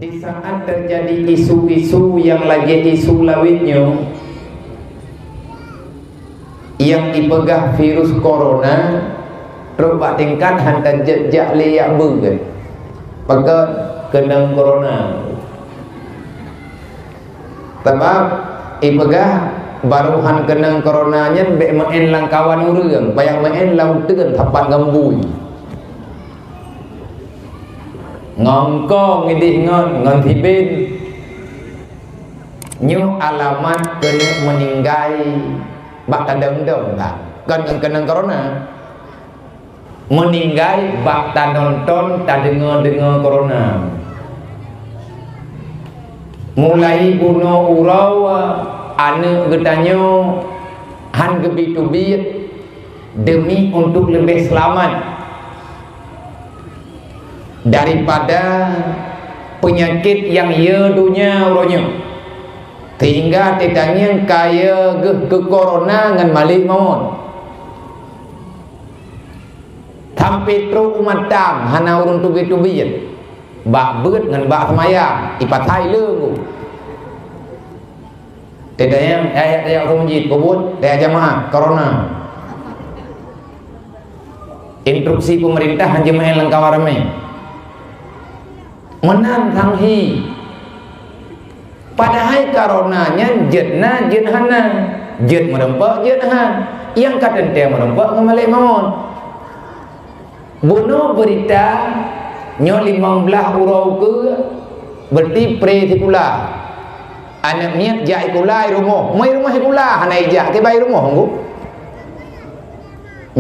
Di saat terjadi isu-isu yang lagi isu lawitnya yang dipegah virus corona, terubah tingkat hantar jejak liyak bergen pakai kena corona. Sebab ipegah baruhan kena coronanya be main langkawan urang, bayang main lauteun tapat gambui. Ngongkong ngidih ngon tibin nyu alamat kena meninggai bak tandang-dang kan kena corona meninggai bak nonton tak dengar corona mulai bunuh urau ane getanyo han gebit-ubit demi untuk lebih selamat daripada penyakit yang ya dunia uronya sehingga tidaknya kaya ke corona ngan malik mawon sampai terus umat tang hana urun tubit-tubit bak beut ngan bak semayang ipatai leungu tidaknya ayat-ayat masjid kubut ayat jamaah corona instruksi pemerintah hanya main lengkap ramai menan tanghi padahal coronanya jetna jenhana jet merempak jethan yang kata dia merempak ngamalik mawon bunuh berita nyo 15 urau ke berarti pre tikula anak niat jai kulai rumah mai rumah kula hanai jak ke bai rumah nggu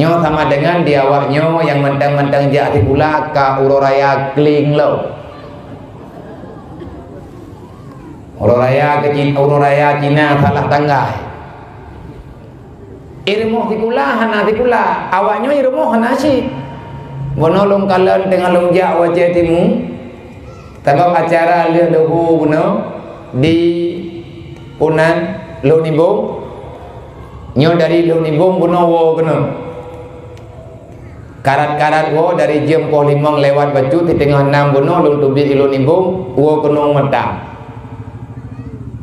nyo sama dengan diawak nyo yang mentang-mentang jak tikula ka uroraya kling lo uroraya Cina salah tanggai irmoh tikula hana tikula awaknya irmoh hana si bonolong kalian dengan longjak wajah timu sebab acara lihat dohu bono di punan Lunibong nyo dari Lunibong bono wo kena karat-karat wo dari jam 5 lewat baju di tengah 6 bono lung tubi Lunibong wo kena metang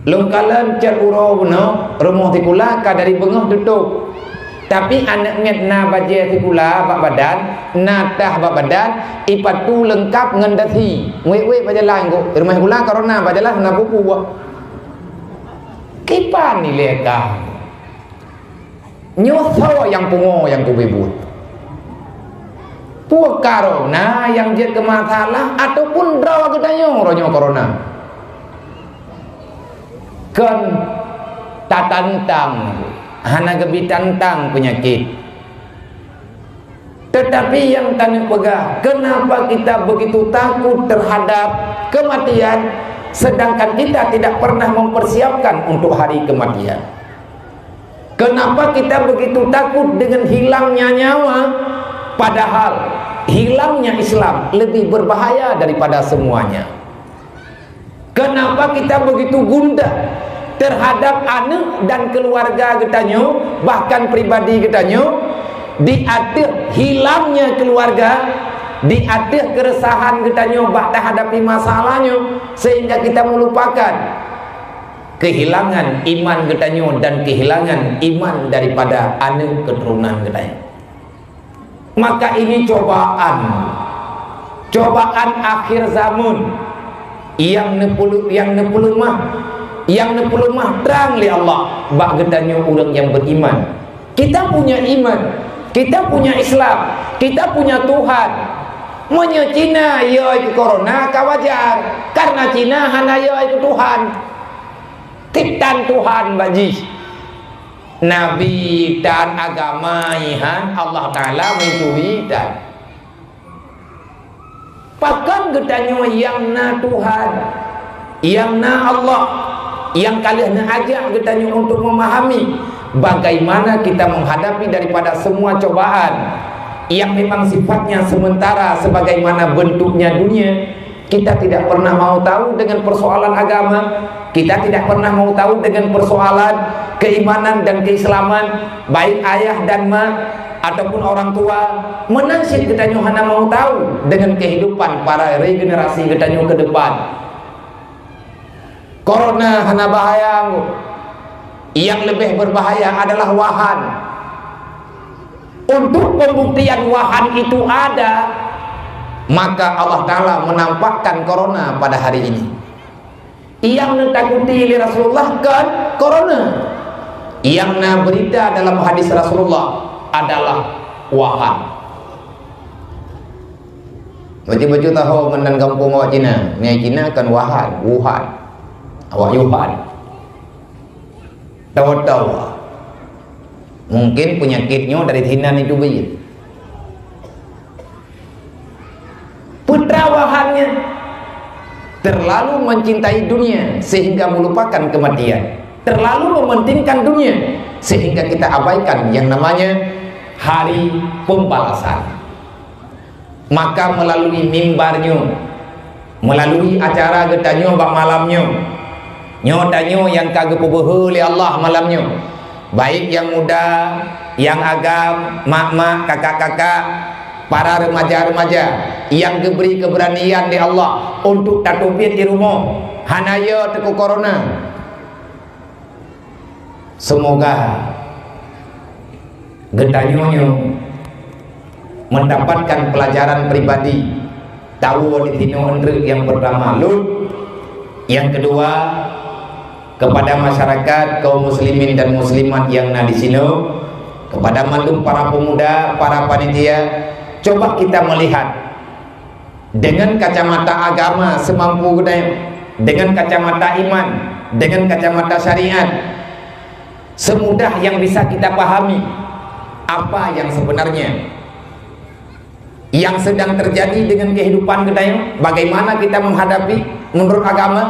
lungkalan cat uro beno rumah tikula ka dari bengah tutup tapi anak nget na baje tikula bak badan natah bak badan ipatu lengkap ngendati we bajalan go rumah tikula corona bajalan na buku wa kipan ni leka nyoso yang pungo yang kubebut puak corona yang jet ke masalah ataupun draw gedanyo ronyo corona kan tatantang hana gebi tantang penyakit tetapi yang tanya pegah kenapa kita begitu takut terhadap kematian sedangkan kita tidak pernah mempersiapkan untuk hari kematian kenapa kita begitu takut dengan hilangnya nyawa padahal hilangnya Islam lebih berbahaya daripada semuanya kenapa kita begitu gundah terhadap anak dan keluarga getanyo bahkan pribadi getanyo di atas hilangnya keluarga di atas keresahan getanyo bahkan hadapi masalahnya sehingga kita melupakan kehilangan iman getanyo dan kehilangan iman daripada anak keturunan getanyo maka ini cobaan akhir zaman yang nepuluh mah terang li Allah bak gedanyo orang yang beriman kita punya iman kita punya Islam kita punya Tuhan menye Cina ya itu corona kawajar karena Cina hana ya itu Tuhan titan Tuhan baji Nabi dan agama ihan Allah Ta'ala mencuri dan pakan gedanyo yang na Tuhan yang na Allah yang kalian ajak getanyo untuk memahami bagaimana kita menghadapi daripada semua cobaan yang memang sifatnya sementara sebagaimana bentuknya dunia kita tidak pernah mau tahu dengan persoalan agama kita tidak pernah mau tahu dengan persoalan keimanan dan keislaman baik ayah dan ma ataupun orang tua menangsit getanyo hana mau tahu dengan kehidupan para regenerasi getanyo ke depan Corona hana bahaya. Yang lebih berbahaya adalah wahan. Untuk pembuktian wahan itu ada, maka Allah Ta'ala menampakkan corona pada hari ini. Yang ditakuti oleh Rasulullah kan corona. Yang berita dalam hadis Rasulullah adalah wahan. Baju-baju tahu mendan kampung awak Cina. Ni Cina kan wahan, Wuhan. Awak Wuhan. Tahu-tahu. Mungkin penyakitnya dari Cina itu begini. Putra wahannya terlalu mencintai dunia sehingga melupakan kematian. Terlalu mementingkan dunia sehingga kita abaikan yang namanya hari pembalasan. Maka melalui mimbarnya, melalui acara getanyo bak malamnya, nyotanyo yang kagak pubuh oleh Allah malamnya, baik yang muda, yang agam, mak-mak, kakak-kakak, para remaja-remaja yang diberi keberanian di Allah untuk tatubir di rumah hanaya teku corona. Semoga getanyonyo mendapatkan pelajaran pribadi, tahu di tino endrek yang pertama lu, yang kedua kepada masyarakat kaum muslimin dan muslimat yang ada di sini, kepada mantum para pemuda, para panitia, coba kita melihat dengan kacamata agama semampu kita, dengan kacamata iman, dengan kacamata syariat, semudah yang bisa kita pahami apa yang sebenarnya yang sedang terjadi dengan kehidupan kita, bagaimana kita menghadapi menurut agama,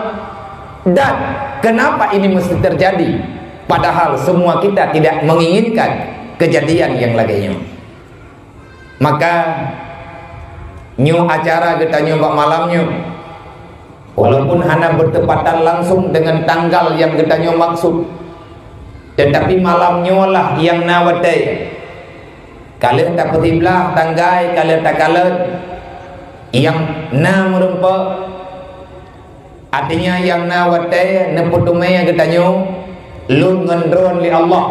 dan kenapa ini mesti terjadi padahal semua kita tidak menginginkan kejadian yang lainnya. Maka acara kita nyoba malamnya, walaupun hanya bertepatan langsung dengan tanggal yang kita maksud, tetapi malamnya lah yang nawadai. Kalian tak petiblah tanggai, kalian tak kalah yang na merempa, artinya yang nawadai neputumai yang kita lun ngendron li Allah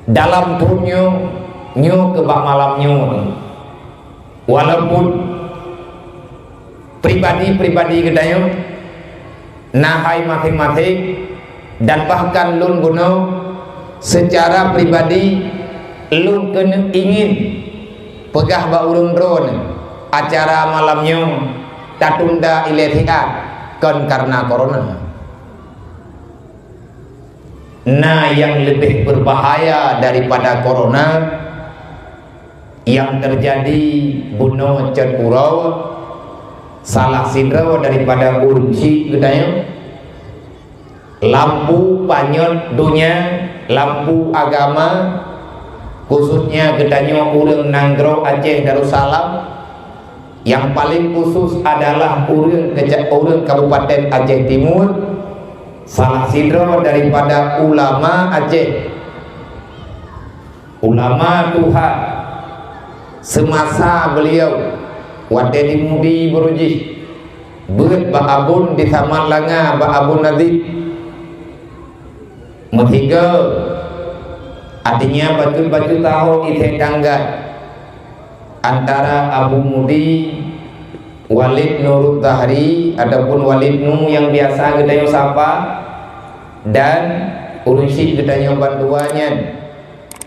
dalam turunnya ke bak malamnya. Walaupun pribadi-pribadi kita nahai masing-masing, dan bahkan lun guna secara pribadi lun kena ingin pegah ba urung drone acara malamnya tatunda iletiat kan karena corona. Nah, yang lebih berbahaya daripada corona yang terjadi bunuh cetpurau salah sidra daripada urunsi gedanya, lampu panyot dunia, lampu agama, khususnya gedanya urang Nanggro Aceh Darussalam, yang paling khusus adalah urang Kabupaten Aceh Timur, salah sidra daripada ulama Aceh, ulama Tuhan semasa beliau wadai mudi beruji beut ba abun di Taman Langa ba abun Nadib metiga, artinya batu-batu tahu ite tangga antara Abu Mudi Walid Nurut Tahri ataupun Walid Nu yang biasa kita sapa, dan urusi kita bantuannya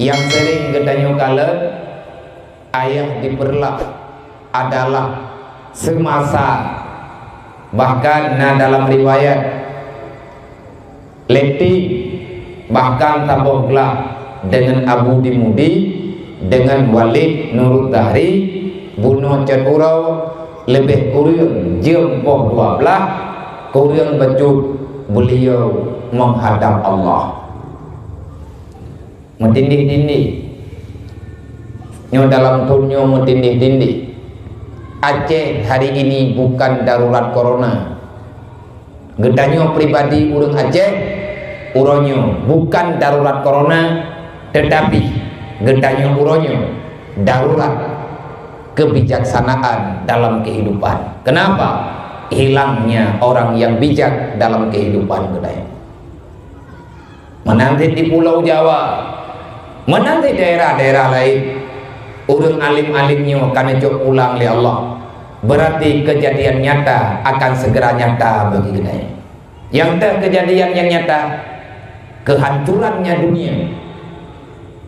yang sering kita kalah ayah diperlah adalah semasa, bahkan dalam riwayat Leti bahkan taboglah dengan Abu Dimudi dengan Walid Nurut Tahri bunuh cetpurau lebih kurang jempoh 12 kurang baju beliau menghadap Allah mentindih-tindih dalam tunyo mentindih-tindih. Aceh hari ini bukan darurat corona, gedanyo pribadi urang Aceh uronyo bukan darurat corona, tetapi gedanyo uronyo darurat kebijaksanaan dalam kehidupan. Kenapa? hilangnya orang yang bijak dalam kehidupan kita. Menanti di Pulau Jawa, menanti daerah-daerah lain, urang alim-alimnya akan cok pulang oleh Allah. Berarti kejadian nyata akan segera nyata bagi kita. Yang kejadian yang nyata, kehancurannya dunia,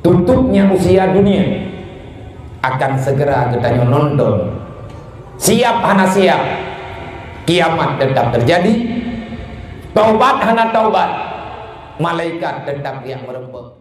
tutupnya usia dunia, akan segera kita nonton. Siap hana siap, kiamat tetap terjadi. Taubat hana taubat, malaikat tetap yang merempek.